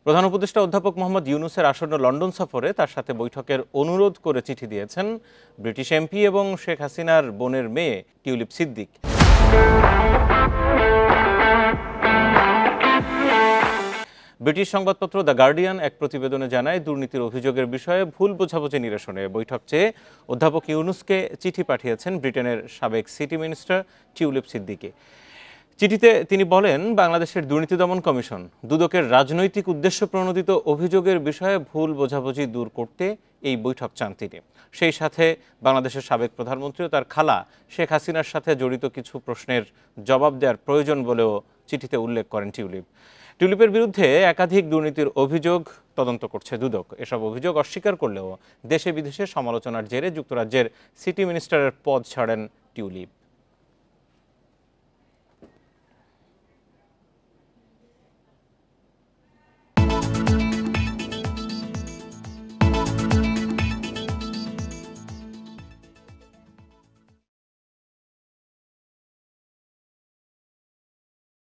প্রধান উপদেষ্টা অধ্যাপক মোহাম্মদ ইউনূসের আসন্ন লন্ডন সফরে তার সাথে বৈঠকের অনুরোধ করে চিঠি দিয়েছেন ব্রিটিশ এমপি এবং শেখ হাসিনার বোনের মেয়ে টিউলিপ সিদ্দিক। ব্রিটিশ সংবাদপত্র দ্য গার্ডিয়ান এক প্রতিবেদনে জানায়, দুর্নীতির অভিযোগের বিষয়ে ভুল বোঝাবুঝি নিরসনে বৈঠক চেয়ে অধ্যাপক ইউনূসকে চিঠি পাঠিয়েছেন ব্রিটেনের সাবেক সিটি মিনিস্টার টিউলিপ সিদ্দিকি। চিঠিতে তিনি বলেন, বাংলাদেশের দুর্নীতি দমন কমিশন দুদকের রাজনৈতিক উদ্দেশ্য প্রণোদিত অভিযোগের বিষয়ে ভুল বোঝাবুঝি দূর করতে এই বৈঠক চান তিনি। সেই সাথে বাংলাদেশের সাবেক প্রধানমন্ত্রী ও তার খালা শেখ হাসিনার সাথে জড়িত কিছু প্রশ্নের জবাব দেওয়ার প্রয়োজন বলেও চিঠিতে উল্লেখ করেন টিউলিপ। টিউলিপের বিরুদ্ধে একাধিক দুর্নীতির অভিযোগ তদন্ত করছে দুদক। এসব অভিযোগ অস্বীকার করলেও দেশে বিদেশে সমালোচনার জেরে যুক্তরাজ্যের সিটি মিনিস্টারের পদ ছাড়েন টিউলিপ।